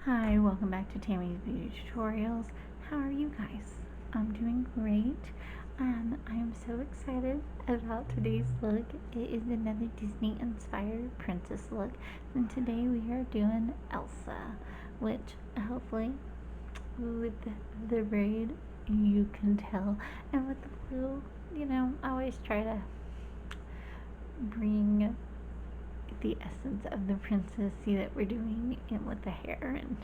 Hi, welcome back to Tammy's Beauty Tutorials. How are you guys? I'm doing great. I'm so excited about today's look. It is another Disney inspired princess look, and today we are doing Elsa, which hopefully with the braid you can tell, and with the blue, I always try to bring the essence of the princessy that we're doing in with the hair and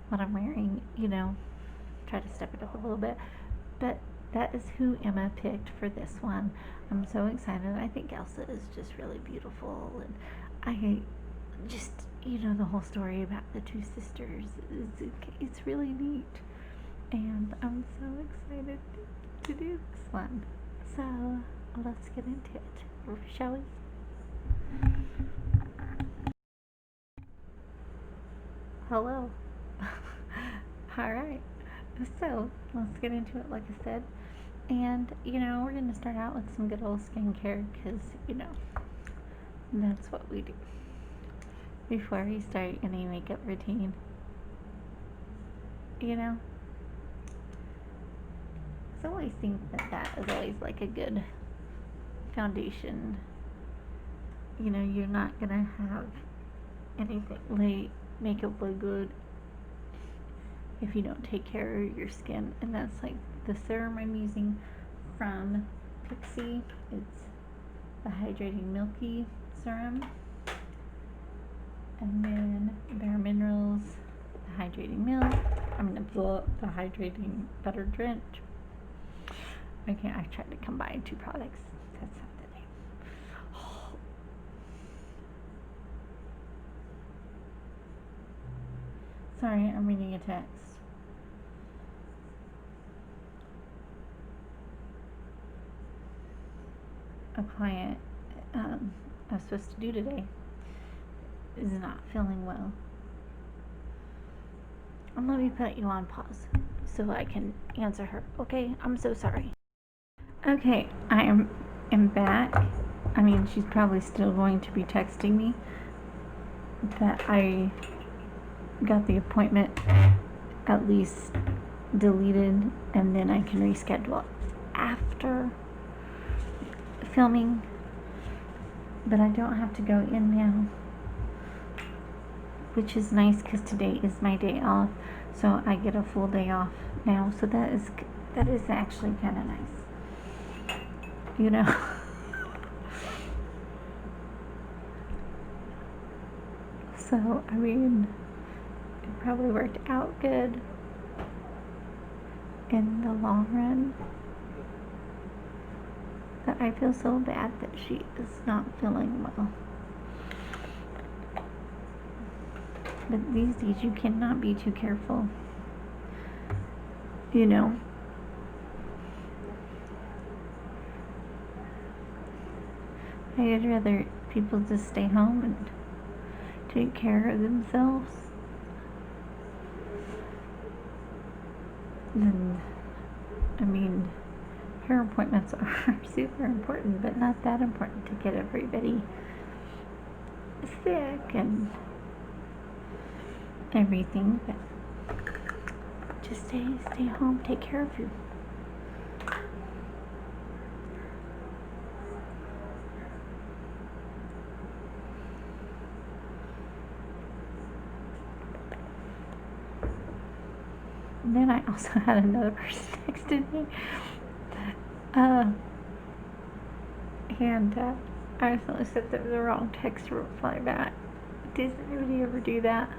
what I'm wearing, try to step it up a little bit. But that is who Emma picked for this one. I'm so excited. I think Elsa is just really beautiful, and I just, the whole story about the two sisters it's really neat, and I'm so excited to do this one. So let's get into it, shall we? Hello. Alright, so let's get into it, like I said. And, we're going to start out with some good old skincare because, that's what we do before we start any makeup routine. I always think that is always like a good foundation. You're not going to have anything makeup look good if you don't take care of your skin, and that's like the serum I'm using from Pixie. It's the Hydrating Milky Serum, and then Bare Minerals, the Hydrating Milk. The Hydrating Butter Drench. I tried to combine two products. That's not the name. Sorry, I'm reading a text. A client I was supposed to do today is not feeling well. Let me put you on pause so I can answer her. Okay, I'm so sorry. Okay, I am back. She's probably still going to be texting me that I got the appointment at least deleted, and then I can reschedule after filming, but I don't have to go in now, which is nice because today is my day off, so I get a full day off now, so that is actually kind of nice, so it probably worked out good in the long run. But I feel so bad that she is not feeling well. But these days you cannot be too careful. I'd rather people just stay home and take care of themselves. And hair appointments are super important, but not that important to get everybody sick and everything. But just stay home, take care of you. And then I also had another person texted me. And I accidentally sent them the wrong text to reply back. Does anybody ever do that?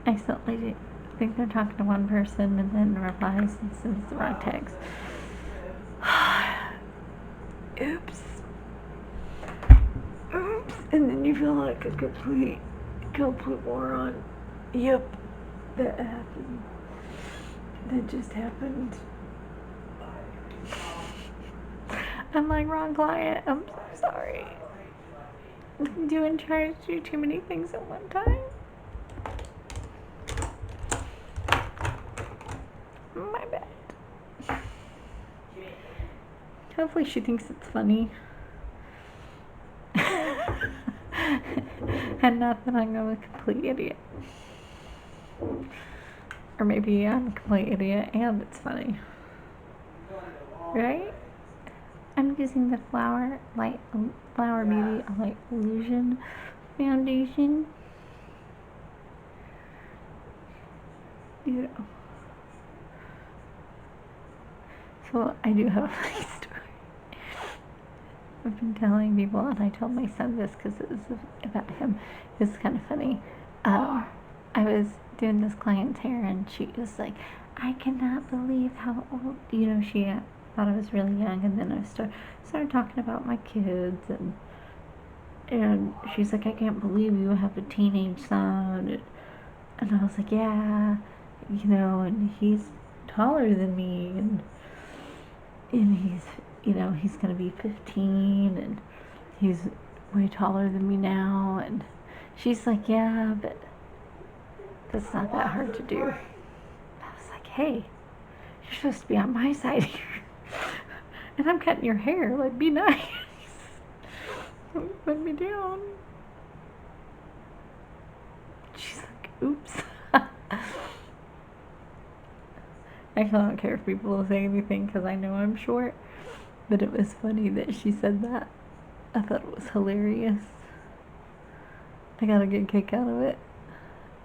I accidentally think they're talking to one person and then replies and sends the wrong text. Oops. And then you feel like a complete moron. Yep, that happened. That just happened. I'm like, wrong client. I'm so sorry. Trying to do too many things at one time. My bad. Hopefully she thinks it's funny. And not that I'm a complete idiot. Or maybe I'm a complete idiot and it's funny. Right? I'm using the Flower Beauty Light Illusion foundation. You know. So I do have a funny story. I've been telling people, and I told my son this because it was about him. It was kind of funny. I was doing this client's hair, and she was like, I cannot believe how old, she thought I was really young, and then I started talking about my kids, and she's like, I can't believe you have a teenage son, and I was like, yeah, and he's taller than me, and he's gonna be 15, and he's way taller than me now, and she's like, yeah, but that's not that hard to do. I was like, hey, you're supposed to be on my side here. And I'm cutting your hair. Like, be nice. Don't put me down. She's like, oops. Actually, I don't care if people will say anything because I know I'm short. But it was funny that she said that. I thought it was hilarious. I got a good kick out of it.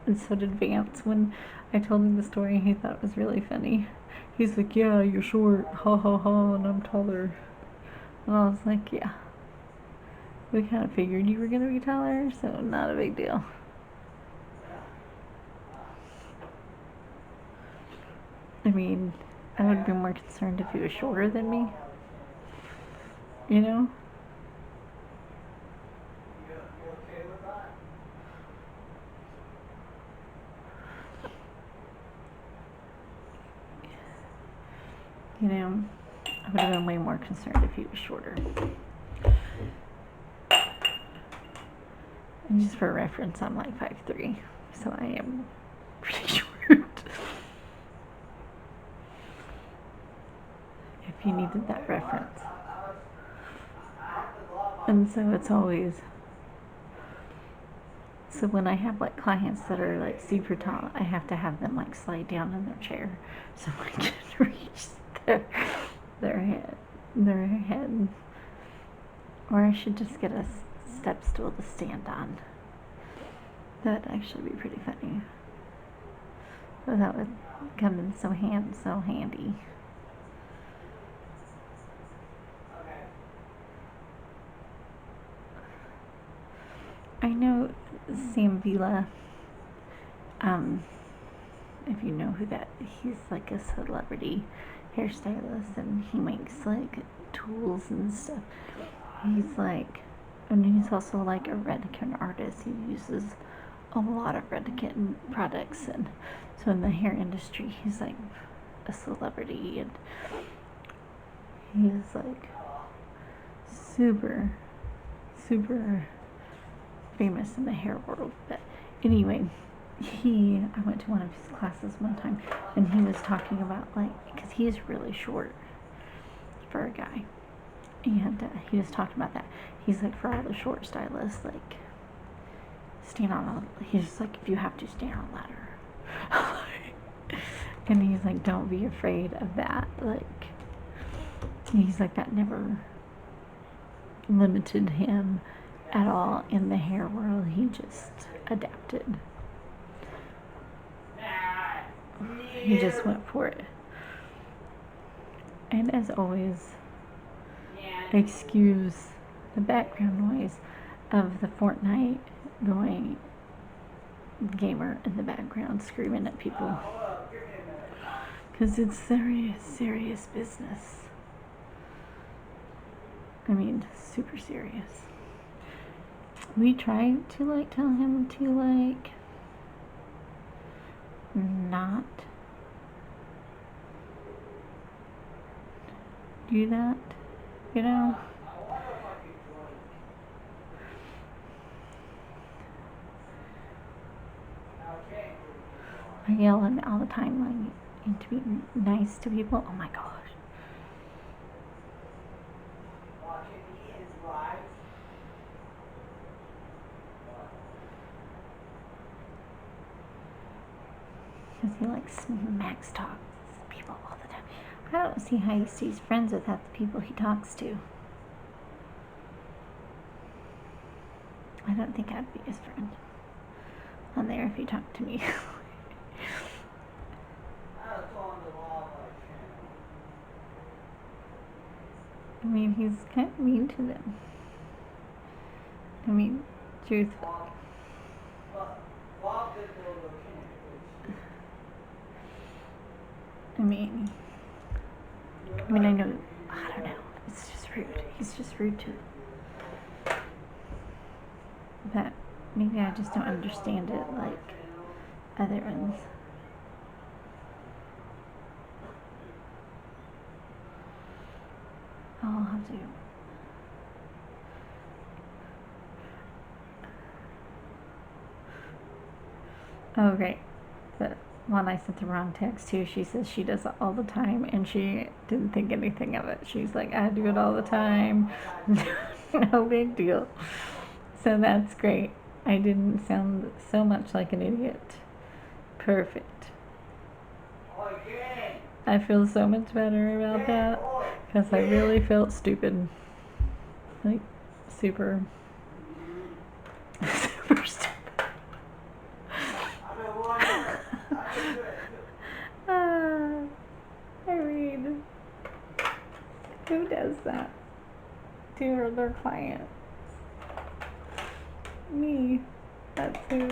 And so did Vance when I told him the story. He thought it was really funny. He's like, yeah, you're short, ha ha ha, and I'm taller. And I was like, yeah. We kind of figured you were going to be taller, so not a big deal. I mean, I would be more concerned if he was shorter than me. You know? I would have been way more concerned if he was shorter. And just for reference, I'm like 5'3", so I am pretty short. If you needed that reference. And so it's always, so when I have like clients that are like super tall, I have to have them like slide down in their chair so I can reach their head. Or I should just get a step stool to stand on. That would actually be pretty funny. So that would come in so handy. I know Sam Vila, if you know who that, he's like a celebrity hairstylist, and he makes like tools and stuff. He's like, and he's also like a Redken artist. He uses a lot of Redken products, and so in the hair industry, he's like a celebrity, and he's like super famous in the hair world. But anyway, I went to one of his classes one time, and he was talking about like, because he's really short for a guy, and he was talking about that. He's like, for all the short stylists, like, stand on he's just like, if you have to, stand on a ladder. And he's like, don't be afraid of that. Like, he's like, that never limited him at all in the hair world. He just adapted. He just went for it. And as always, excuse the background noise of the Fortnite going gamer in the background screaming at people. Because it's serious business. I mean, super serious. We tried to like tell him to like not do that, you know? I yell at him all the time, like, and to be nice to people. Oh my gosh. Because he like smacks talks people all the time. I don't see how he stays friends with half the people he talks to. I don't think I'd be his friend on there if he talked to me. I mean, he's kind of mean to them. I mean, truthfully. I mean, I know, I don't know, it's just rude. He's just rude to them. But maybe I just don't understand it like other ones. I'll have to. Oh, great. The one I sent the wrong text to, she says she does it all the time, and she didn't think anything of it. She's like, I do it all the time. No big deal. So that's great. I didn't sound so much like an idiot. Perfect. I feel so much better about that because I really felt stupid. Like, super stupid. I mean, who does that to their clients? Me. That's who.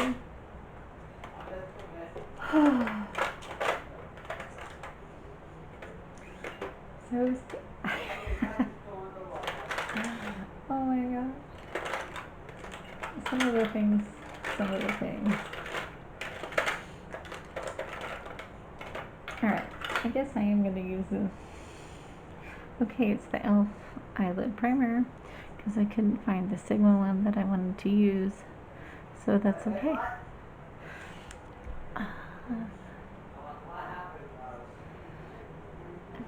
So oh my gosh. Some of the things. Alright, I guess I am going to use this. Okay, it's the Elf Eyelid Primer, because I couldn't find the Sigma one that I wanted to use, so that's okay. I'm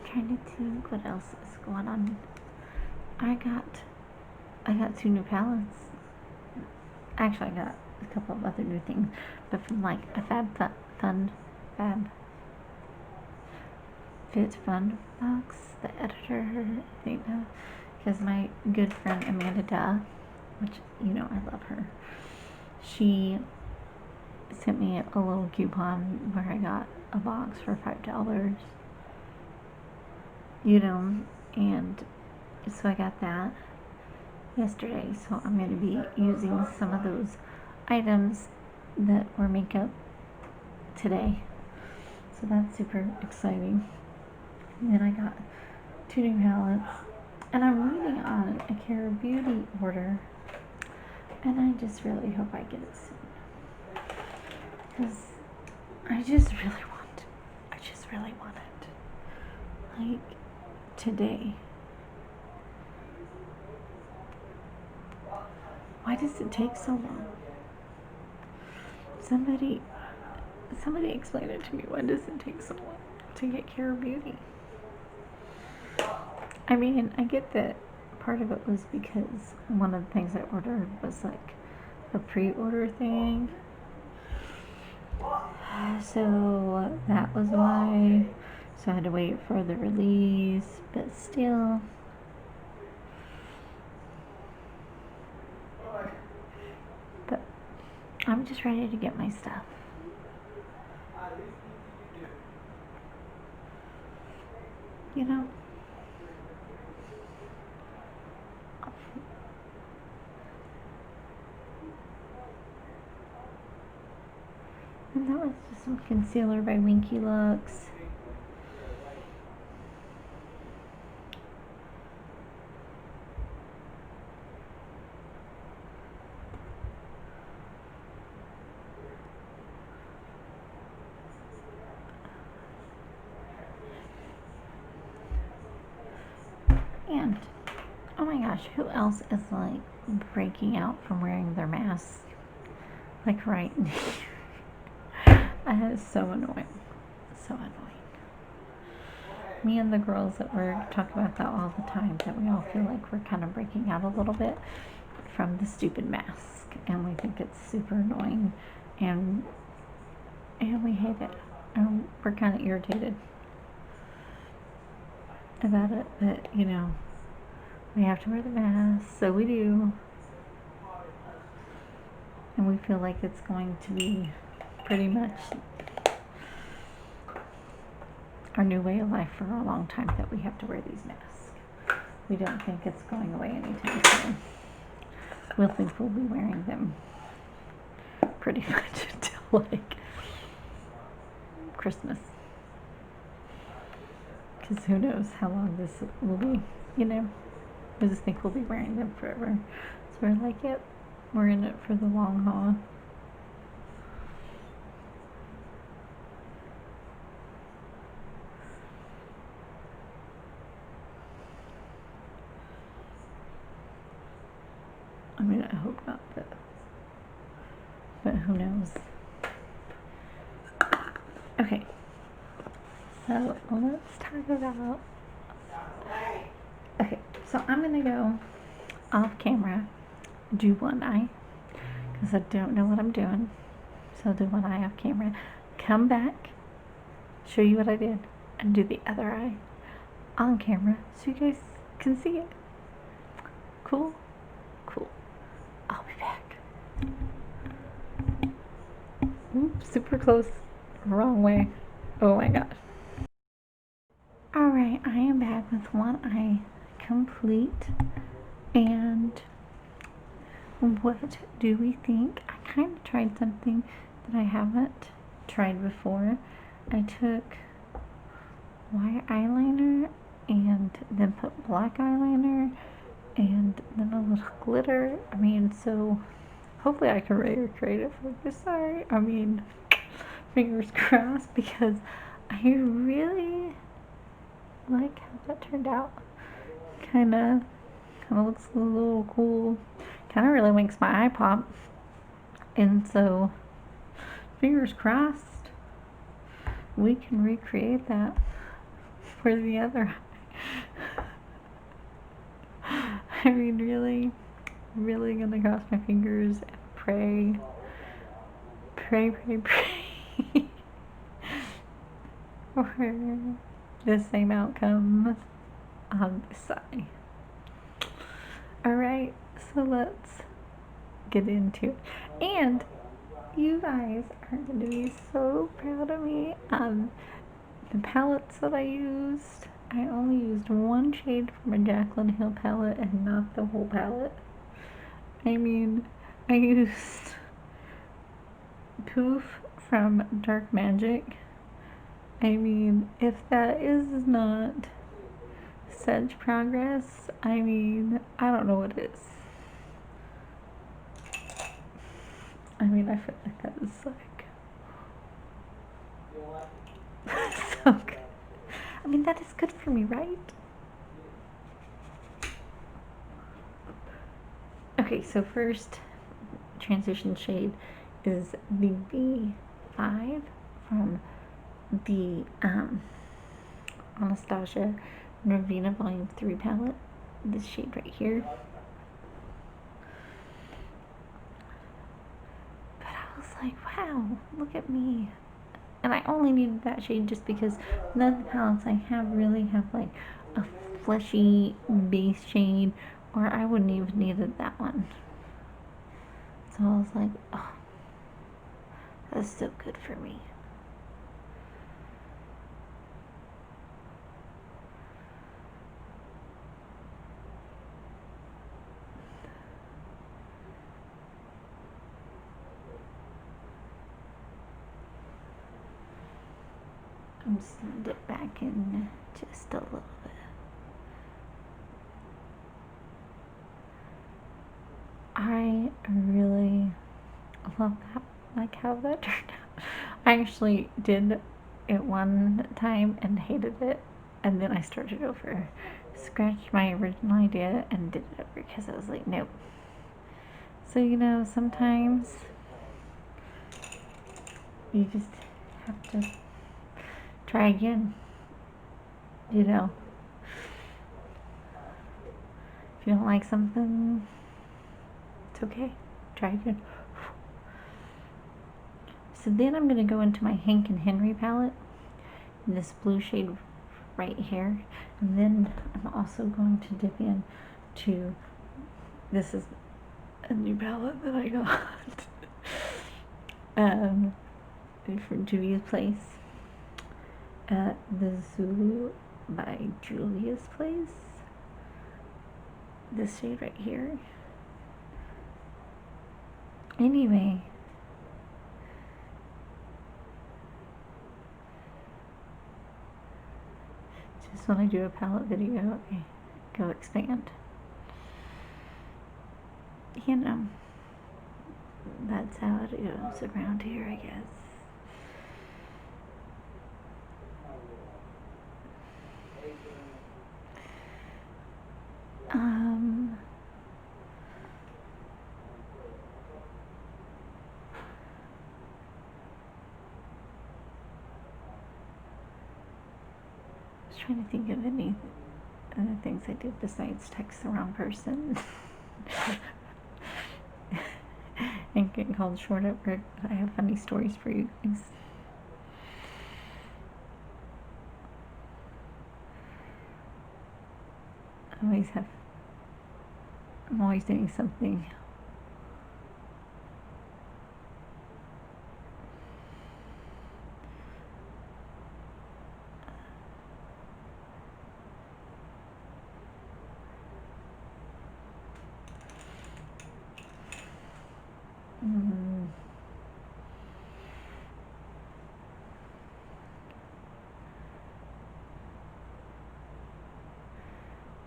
trying to think what else is going on. I got 2 new palettes. Actually, I got a couple of other new things, but from like a Fun box, the editor, I think, because my good friend Amanda Duh, which, you know, I love her, she sent me a little coupon where I got a box for $5, you know, and so I got that yesterday, so I'm going to be using some of those items that were makeup today, so that's super exciting. And then I got 2 new palettes, and I'm waiting on a Care Beauty order, and I just really hope I get it soon, because I just really want it, like, today. Why does it take so long? Somebody explain it to me. Why does it take so long to get Care Beauty? I mean, I get that part of it was because one of the things I ordered was like a pre-order thing. So that was why. So I had to wait for the release, but still. But I'm just ready to get my stuff. You know? And that was just some concealer by Winky Looks. And, oh my gosh, who else is like breaking out from wearing their mask? Like right now. That is so annoying. So annoying. Me and the girls at work talk about that all the time, that we all feel like we're kind of breaking out a little bit from the stupid mask. And we think it's super annoying. And we hate it. we're kind of irritated about it, but you know, we have to wear the mask, so we do. And we feel like it's going to be pretty much our new way of life for a long time, that we have to wear these masks. We don't think it's going away anytime soon. We'll think we'll be wearing them pretty much until like Christmas. Because who knows how long this will be, you know? We just think we'll be wearing them forever. So we're like, yep, we're in it for the long haul. I mean, I hope not, but who knows? Okay, so let's talk about. Okay, so I'm gonna go off camera, do one eye, because I don't know what I'm doing. So I'll do one eye off camera, come back, show you what I did, and do the other eye on camera so you guys can see it. Cool? Cool. I'll be back. Oops, super close. Wrong way. Oh my god. Alright, I am back with one eye complete. And what do we think? I kind of tried something that I haven't tried before. I took white eyeliner and then put black eyeliner and then a little glitter. I mean, so hopefully I can recreate it for this eye. I mean, fingers crossed, because I really like how that turned out. Kind of looks a little cool. Kind of really makes my eye pop. And so, fingers crossed, we can recreate that for the other eye. I mean, really gonna cross my fingers and pray for the same outcome on this side. Alright, so let's get into it. And you guys are going to be so proud of me. The palettes that I used, I only used one shade from a Jaclyn Hill palette and not the whole palette. I mean, I used Poof from Dark Magic. I mean, if that is not such progress, I mean, I don't know what it is. I mean, I feel like that is like so good. I mean, that is good for me, right? Okay, so first transition shade is the B5 from the Anastasia Norvina Volume 3 palette. This shade right here. But I was like, wow, look at me. And I only needed that shade just because none of the palettes I have really have like a fleshy base shade, or I wouldn't even needed that one. So I was like, oh, that's so good for me. I'm just going to dip back in just a little bit. I really love that, like how that turned out. I actually did it one time and hated it, and then I started over. Scratched my original idea and did it over because I was like, nope. So, you know, sometimes you just have to try again, you know. If you don't like something, it's okay. Try again. So then I'm going to go into my Hank and Henry palette, this blue shade right here, and then I'm also going to dip in to, this is a new palette that I got from Juvia's Place at the Zulu by Juvia's Place. This shade right here. Anyway, just when I do a palette video, I go expand. You know, that's how it goes around here, I guess. I was trying to think of any other things I did besides text the wrong person. And getting called short at work. I have funny stories for you guys. I'm always doing something.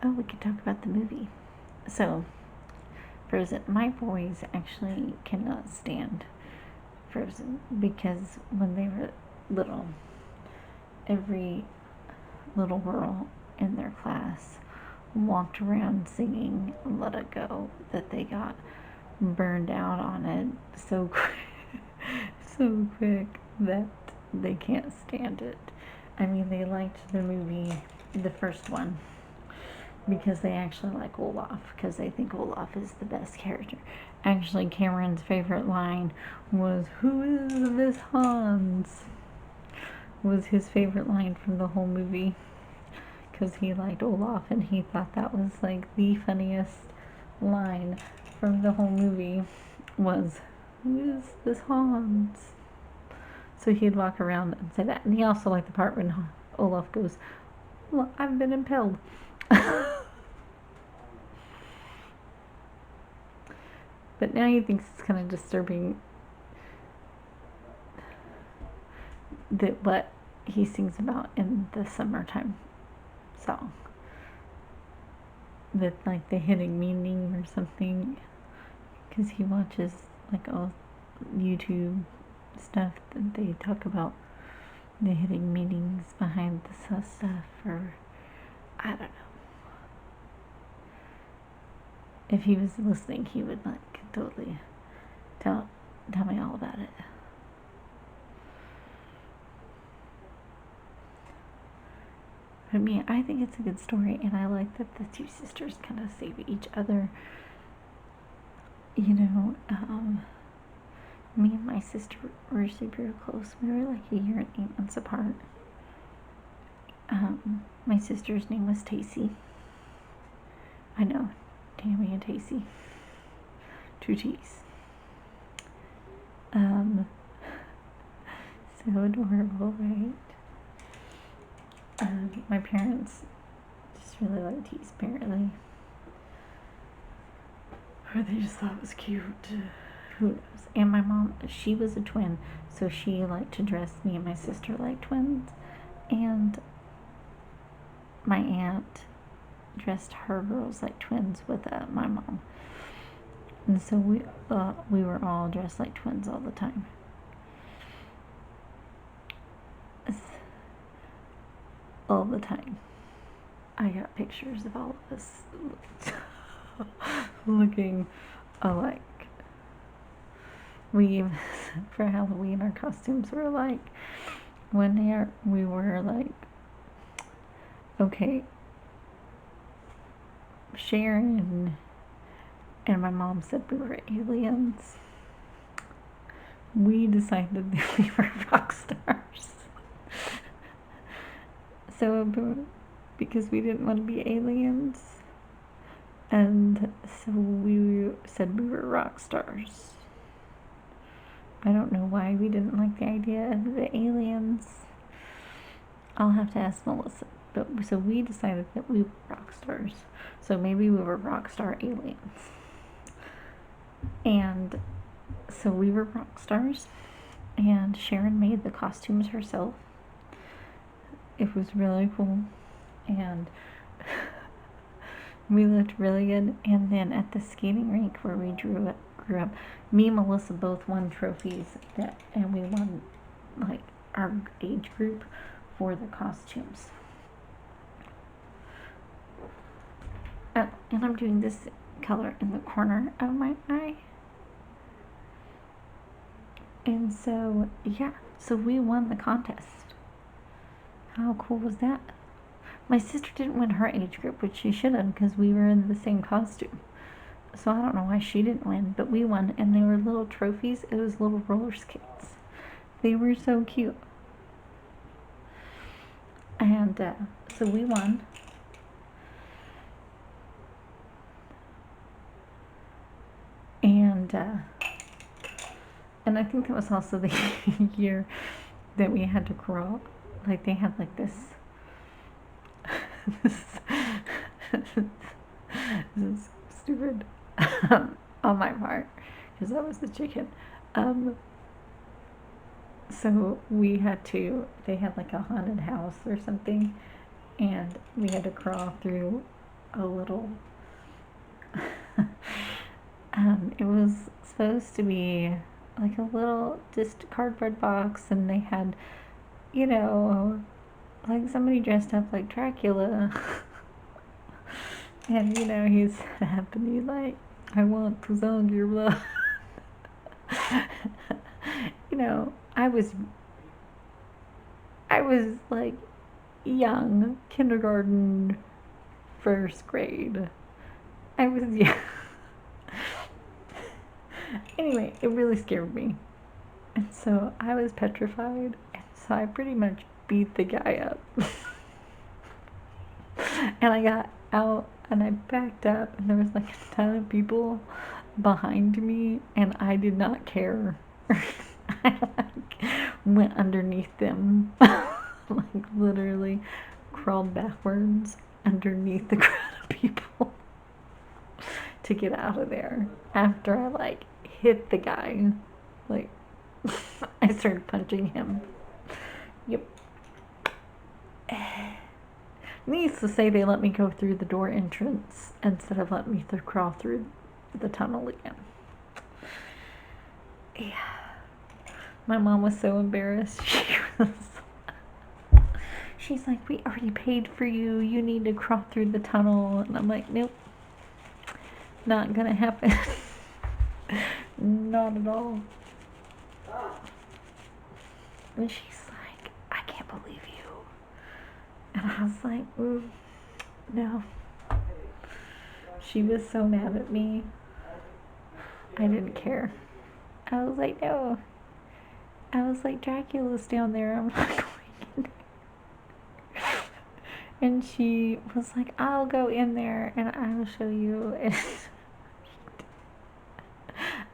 Oh, we could talk about the movie. So, Frozen. My boys actually cannot stand Frozen because when they were little, every little girl in their class walked around singing Let It Go, that they got burned out on it so quick that they can't stand it. I mean, they liked the movie, the first one, because they actually like Olaf, because they think Olaf is the best character. Actually, Cameron's favorite line was, "Who is this Hans?" was his favorite line from the whole movie, because he liked Olaf, and he thought that was like the funniest line from the whole movie was, "Who is this Hans?" So he'd walk around and say that. And he also liked the part when Olaf goes, "Well, I've been impelled." But now he thinks it's kind of disturbing that what he sings about in the summertime song, that like the hidden meaning or something, because he watches like all YouTube stuff that they talk about the hidden meanings behind the stuff, or I don't know. If he was listening, he would like totally tell me all about it. I mean, I think it's a good story, and I like that the two sisters kind of save each other. You know, me and my sister were super close. We were like a year and 8 months apart. My sister's name was Tacy. I know, Tammy and Tacy. 2 T's. So adorable, right? My parents just really liked T's, apparently. Or they just thought it was cute. Who knows? And my mom, she was a twin, so she liked to dress me and my sister like twins. And my aunt dressed her girls like twins with my mom. And so we were all dressed like twins all the time. All the time. I got pictures of all of us looking alike. We, for Halloween, our costumes were like, one year we were like, okay, Sharon and my mom said we were aliens. we decided that we were rock stars. So, because we didn't want to be aliens, and so we said we were rock stars. I don't know why we didn't like the idea of the aliens. I'll have to ask Melissa. But so we decided that we were rock stars. So maybe we were rock star aliens. And so we were rock stars. And Sharon made the costumes herself. It was really cool. And we looked really good. And then at the skating rink where we grew up, me and Melissa both won trophies and we won like our age group for the costumes. And I'm doing this color in the corner of my eye. And so, yeah, so we won the contest. How cool was that? My sister didn't win her age group, which she should have, because we were in the same costume. So I don't know why she didn't win, but we won, and they were little trophies. It was little roller skates. They were so cute. And so we won. And I think that was also the year that we had to crawl. Like they had like this. This is stupid on my part because I was the chicken. So we had to. They had like a haunted house or something, and we had to crawl through a little. It was supposed to be like a little just cardboard box, and they had, like somebody dressed up like Dracula. And he's happy like, I want to suck your blood. I was like young, kindergarten, first grade. I was young. Anyway, it really scared me. And so I was petrified. And so I pretty much beat the guy up. And I got out and I backed up, and there was like a ton of people behind me, and I did not care. I went underneath them. Like literally crawled backwards underneath the crowd of people to get out of there after I hit the guy. Like I started punching him. Yep. Needless to say, they let me go through the door entrance instead of letting me crawl through the tunnel again. Yeah. My mom was so embarrassed. She's like, we already paid for you. You need to crawl through the tunnel. And I'm like, nope. Not gonna happen. Not at all. And she's like, I can't believe you. And I was like, no. She was so mad at me. I didn't care. I was like, no. I was like, Dracula's down there. I'm not going in there. And she was like, I'll go in there and I will show you. And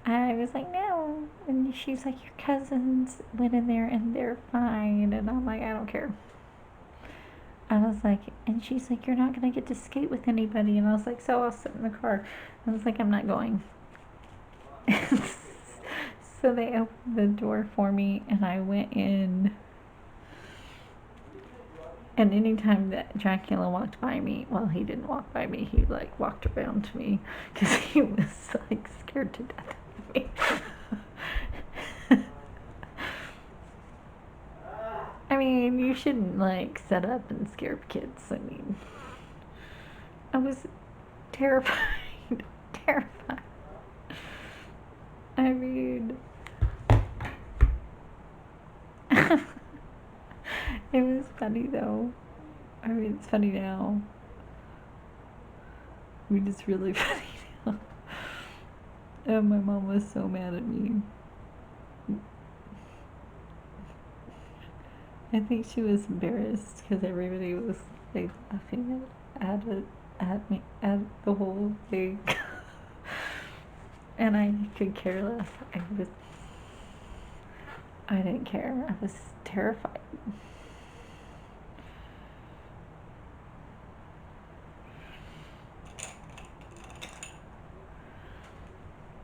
I was like, no. And she's like, your cousins went in there and they're fine. And I'm like, I don't care. I was like, and she's like, you're not going to get to skate with anybody. And I was like, so I'll sit in the car. I was like, I'm not going. So they opened the door for me and I went in. And anytime that Jaclyn walked by me, well, he didn't walk by me. He walked around to me because he was scared to death of me. I mean, you shouldn't set up and scare kids. I mean, I was terrified. Terrified. I mean, it was funny though. I mean, it's funny now. I mean, it's really funny now. And my mom was so mad at me. I think she was embarrassed because everybody was like laughing at the whole thing. And I could care less. I didn't care. I was terrified.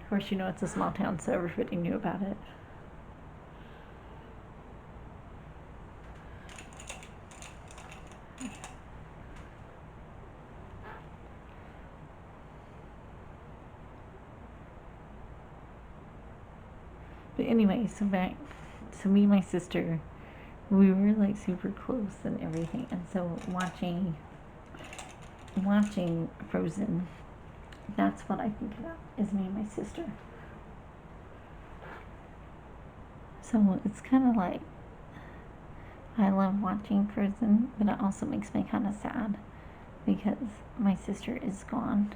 Of course, you know it's a small town, so everybody knew about it. But anyway, so me and my sister, we were like super close and everything, and so watching Frozen, that's what I think about, is me and my sister. So it's kind of like, I love watching Frozen, but it also makes me kind of sad because my sister is gone.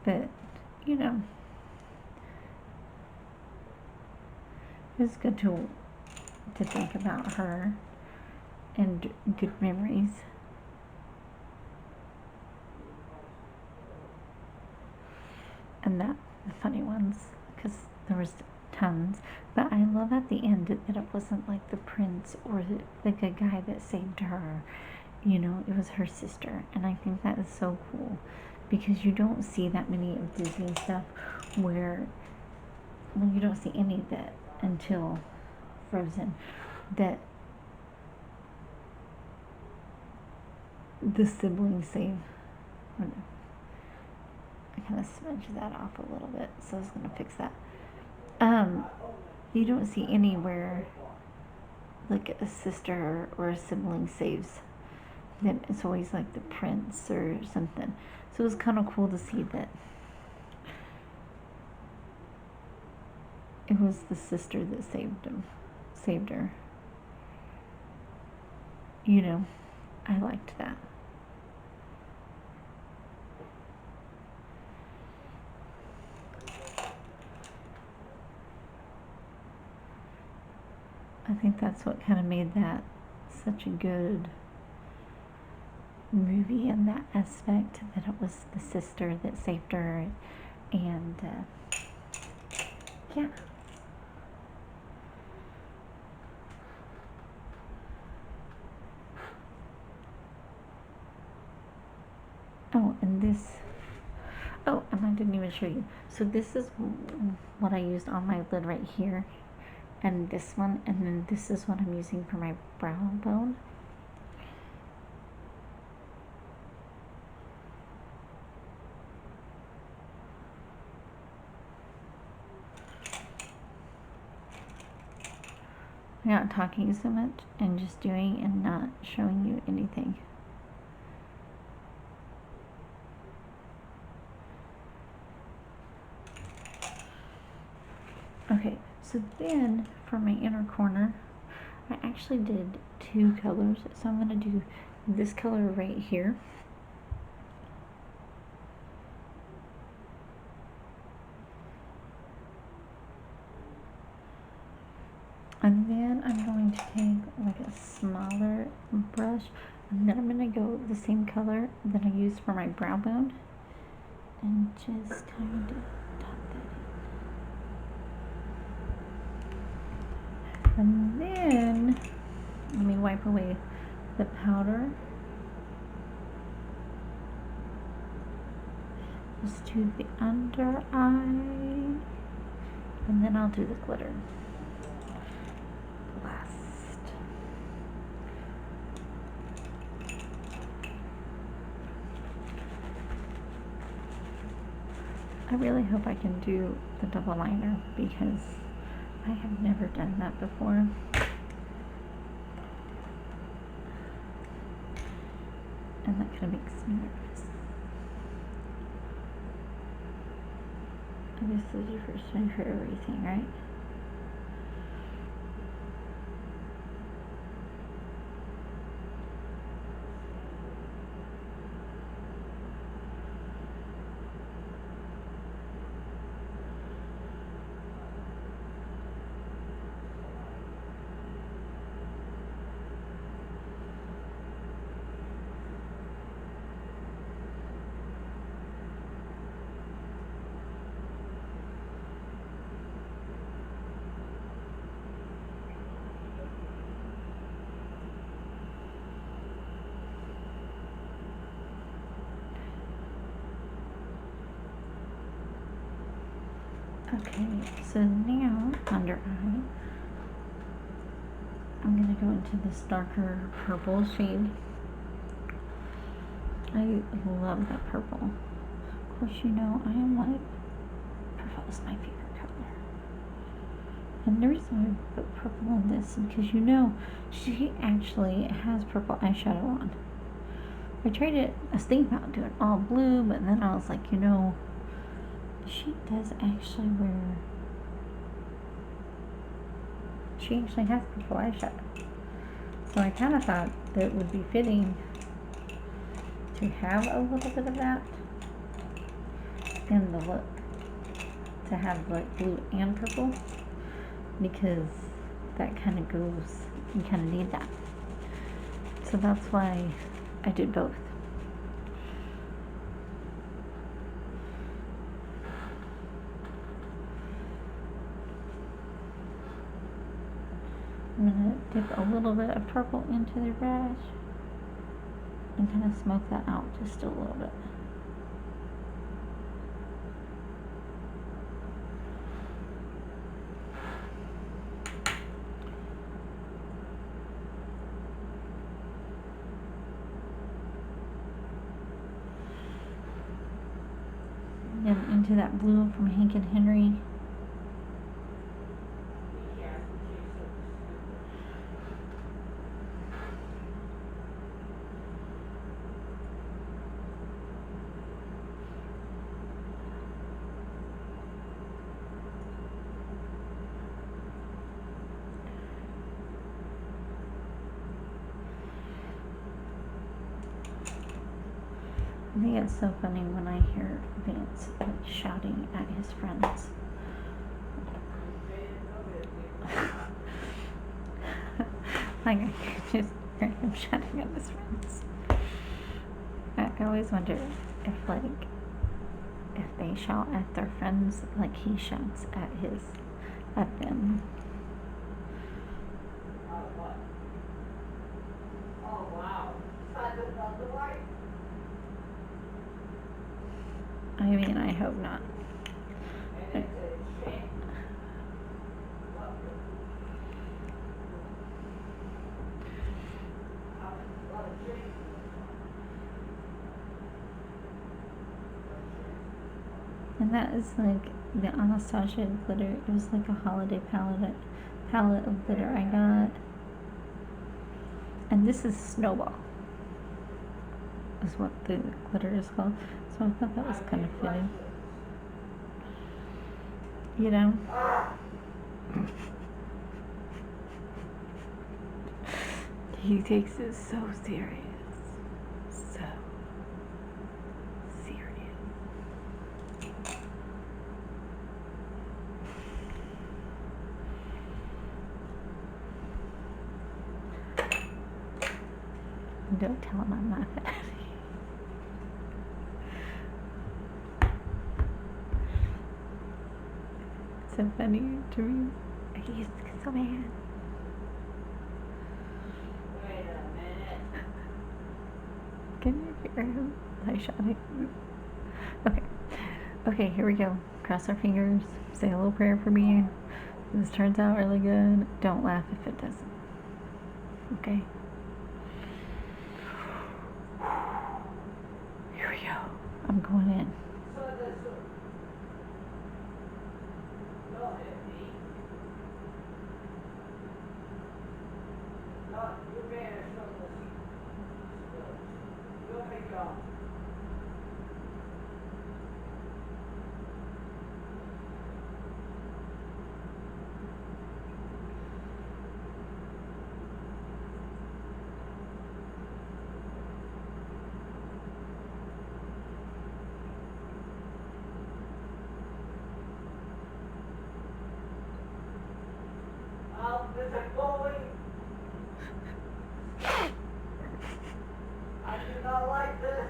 But, you know, it was good to think about her and good memories. And the funny ones, because there was tons. But I love at the end that it wasn't like the prince or the good guy that saved her. You know, it was her sister. And I think that is so cool, because you don't see that many of Disney stuff where, well, you don't see any of that until Frozen, that the siblings save. I kind of smudged that off a little bit, so I was going to fix that. You don't see anywhere like a sister or a sibling saves them. It's always like the prince or something. So it was kind of cool to see that it was the sister that saved her. You know, I liked that. I think that's what kind of made that such a good movie in that aspect, that it was the sister that saved her, and yeah. Oh, and this, oh, and I didn't even show you. So this is what I used on my lid right here, and this one, and then this is what I'm using for my brow bone. I'm not talking so much and just doing and not showing you anything. Okay, so then for my inner corner, I actually did 2 colors. So I'm going to do this color right here. And then I'm going to take like a smaller brush, and then I'm going to go the same color that I used for my brow bone and just kind of dot that in. And then let me wipe away the powder. Just do the under eye, and then I'll do the glitter last. I really hope I can do the double liner, because I have never done that before. And that kind of makes me nervous. This is your first time for everything, right? Okay, so now under eye, I'm going to go into this darker purple shade. I love that purple. Of course, you know, I am like, purple is my favorite color. And the reason why I put purple on this is because, you know, she actually has purple eyeshadow on. I tried it, I was thinking about doing all blue, but then I was like, you know, she does actually wear, she actually has purple eyeshadow. So I kind of thought that it would be fitting to have a little bit of that in the look. To have like blue and purple, because that kind of goes, you kind of need that. So that's why I did both. I'm going to dip a little bit of purple into the brush and kind of smoke that out just a little bit. Then into that blue from Hank and Henry. I think it's so funny when I hear Vance like shouting at his friends. Like I could just hear him shouting at his friends. I always wonder if like if they shout at their friends like he shouts at them. I mean, I hope not. And that is like the Anastasia glitter. It was like a holiday palette of glitter I got. And this is Snowball, is what the glitter is called. So I thought that was kind of fitting. You know? He takes it so serious. So serious. Don't tell him I'm not fatty. So funny to me. He's so mad. Wait a minute. Can you hear him? I shouting. Okay. Okay, here we go. Cross our fingers. Say a little prayer for me. If this turns out really good, don't laugh if it doesn't. Okay? Here we go. I'm going in. Is it going? I do not like this.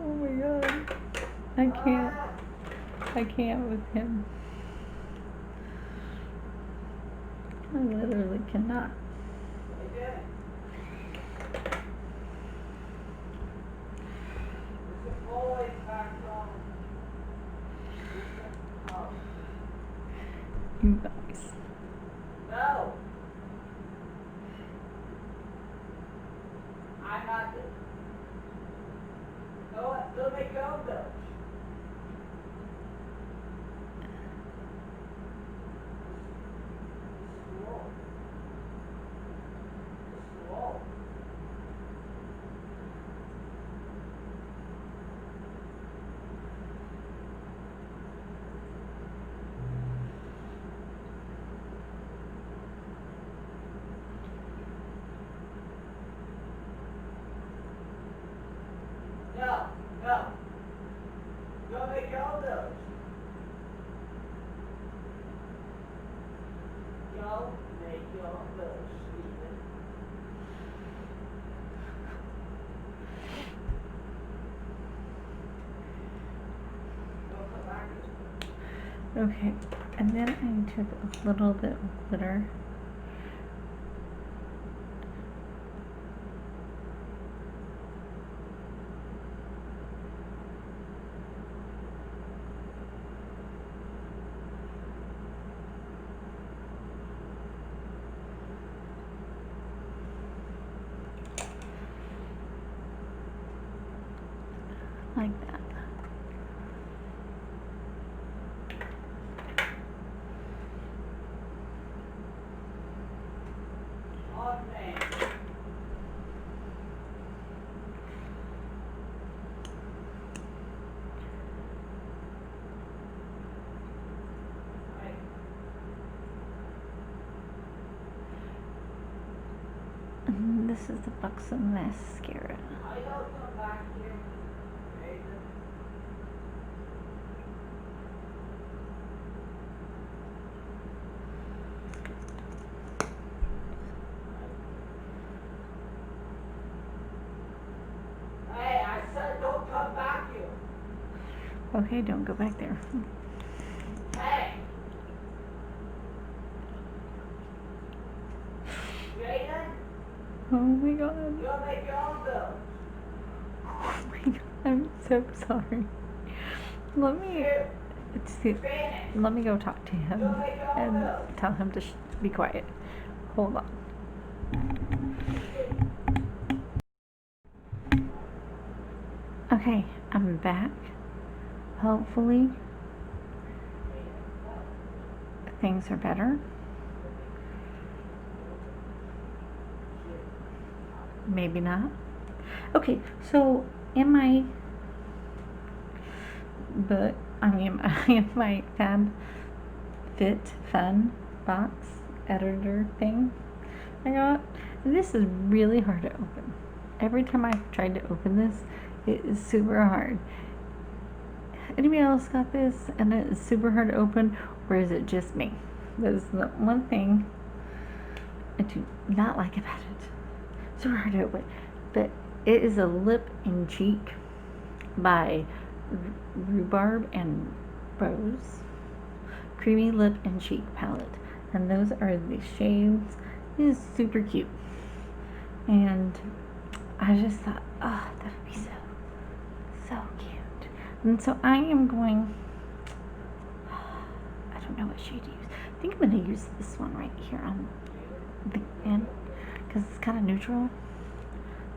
Oh my god. I can't with him. I literally cannot. Okay. Is it always back on? You guys. No. I'm not. Go make your own bills. Slow. Slow. No, no. Go make your own bills. Go make your own bills, Stephen. Go come back. Okay, and then I took a little bit of glitter. Like that. On me. Hey, And this is the Buxom mascara. I don't come back here. Nathan. Hey, I said don't come back here. Okay, don't go back there. Hey. Jaden, Oh my god. go make your own bills. Oh my god. I'm so sorry. Let me You, see. finish. Let me go talk to him Go make your own and bills. tell him to be quiet. Hold on. Okay, I'm back. Hopefully, things are better. Maybe not. Okay, so in my book, in my Fab Fit Fun box editor thing I got, this is really hard to open. Every time I've tried to open this, it is super hard. Anybody else got this and it is super hard to open, or is it just me? That is the one thing I do not like about it. Super hard to open. But it is a lip and cheek by Rhubarb and Rose. Creamy lip and cheek palette. And those are the shades. It is super cute. And I just thought, oh, that would be so cute. And so I am going, I don't know what shade to use. I think I'm going to use this one right here on the end because it's kind of neutral.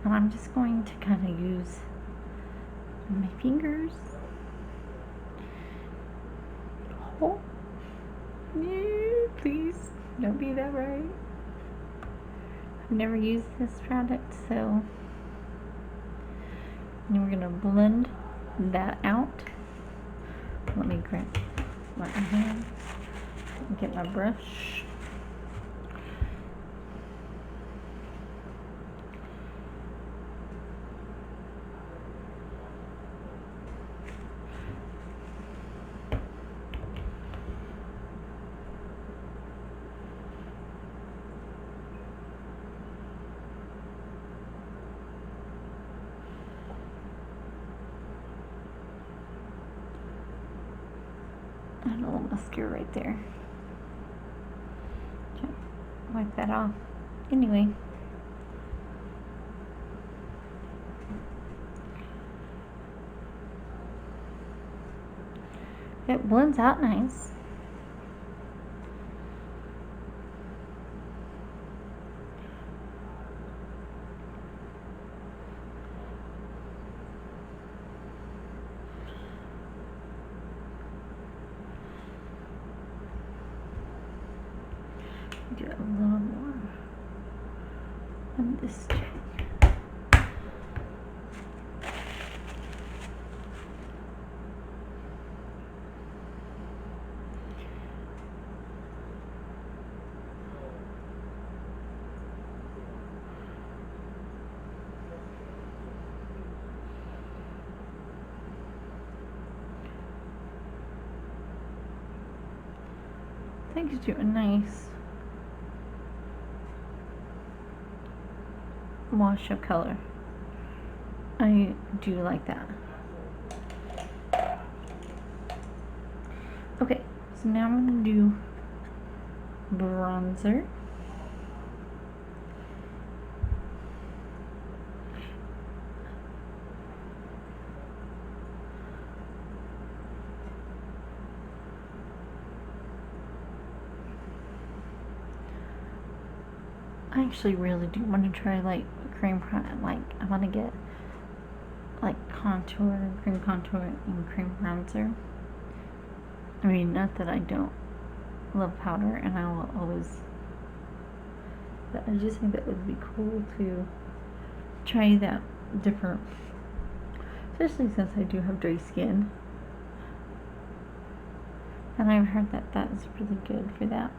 And I'm just going to kind of use my fingers. Oh, yeah, please don't be that right. I've never used this product, so and we're gonna blend that out. Let me grab my hand and get my brush. And a little mascara right there. Okay, wipe that off. Anyway. It blends out nice. this check. I think it's doing nice wash of color. I do like that. Okay, so now I'm gonna do bronzer. I actually really do want to try like cream like I want to get like contour, cream contour, and cream bronzer. I mean, not that I don't love powder, and I will always. But I just think that would be cool to try that different, especially since I do have dry skin, and I've heard that that is really good for that.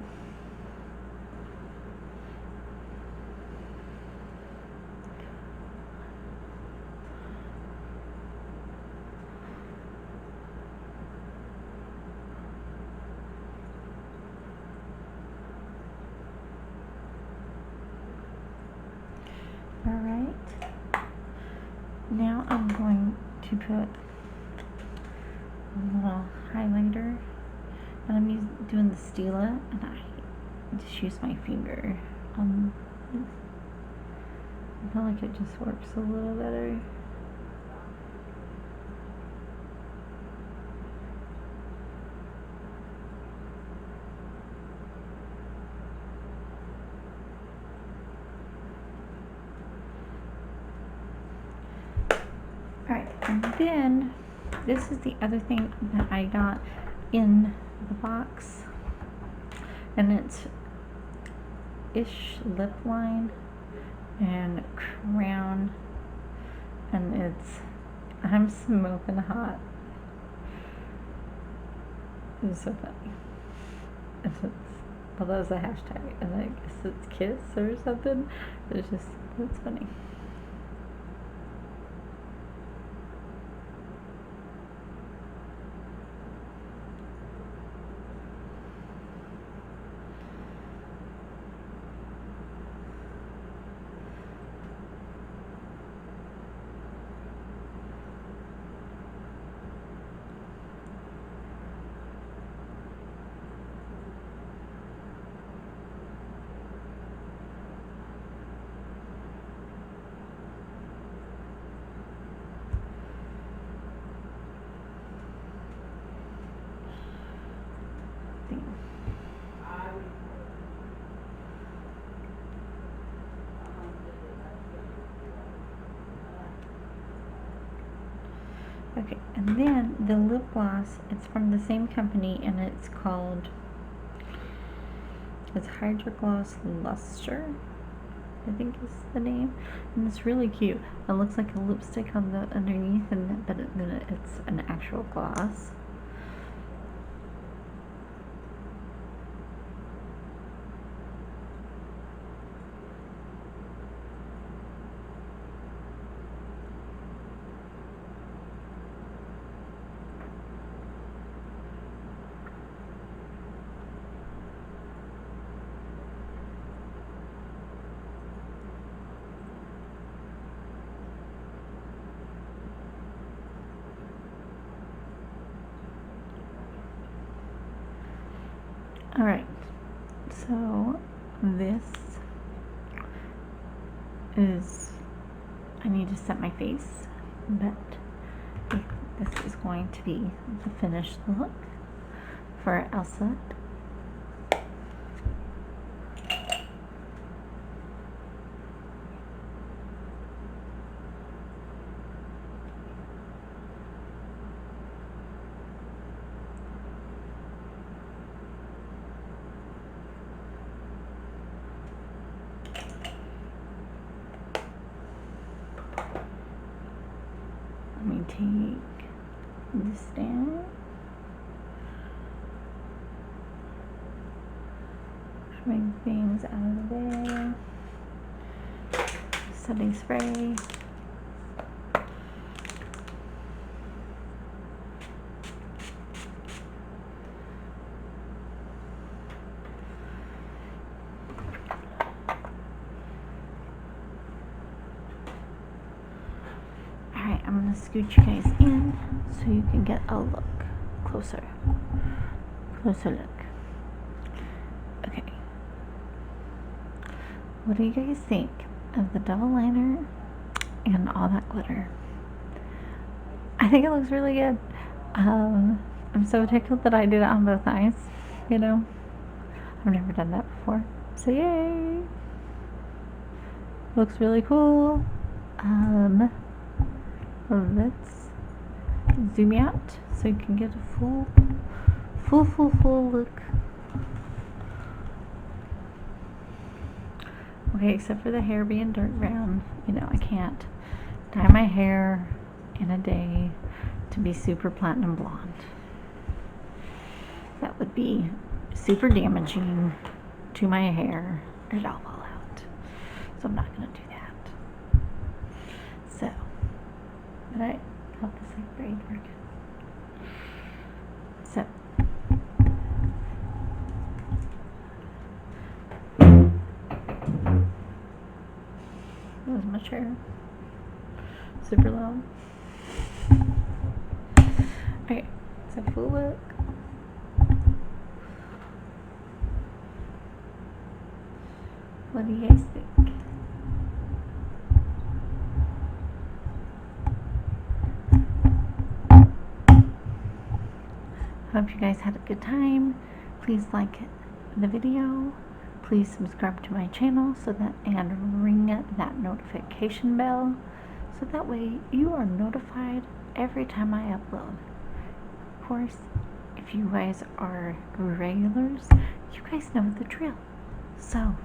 Alright, now I'm going to put a little highlighter, and I'm doing the Stila, and I just use my finger. I feel like it just works a little better. Alright, and then this is the other thing that I got in the box, and it's Ish Lip Line and Crown, and it's I'm Smoking Hot. It's so funny. Well, that was a hashtag, and I guess it's kiss or something. It's funny. Okay, and then the lip gloss, it's from the same company, and it's Hydra Gloss Luster, I think is the name, and it's really cute. It looks like a lipstick on the underneath, but then it's an actual gloss. Alright, so this is, I need to set my face, but this is going to be the finished look for Elsa. Let me take this down. Bring things out of the way. Setting spray. Alright, I'm going to scoot you guys in so you can get a look closer. Closer look. Okay. What do you guys think of the double liner and all that glitter? I think it looks really good. I'm so tickled that I did it on both eyes, you know. I've never done that before. So yay! Looks really cool. Let's zoom out so you can get a full look. Okay, except for the hair being dark brown. You know, I can't dye my hair in a day to be super platinum blonde. That would be super damaging to my hair. It'd all fall out. So I'm not going to do that. So, but I thought this like braid working. So, that was my chair. Super loud. Okay, so full look. What do you guys think? Hope you guys had a good time. Please like the video. Please subscribe to my channel and ring that notification bell so that way you are notified every time I upload. Of course, if you guys are regulars, you guys know the drill. So,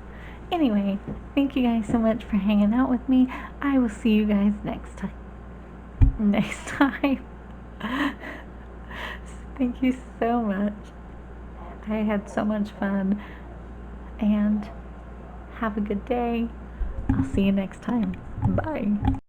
anyway, thank you guys so much for hanging out with me. I will see you guys next time. Thank you so much. I had so much fun. And have a good day. I'll see you next time. Bye.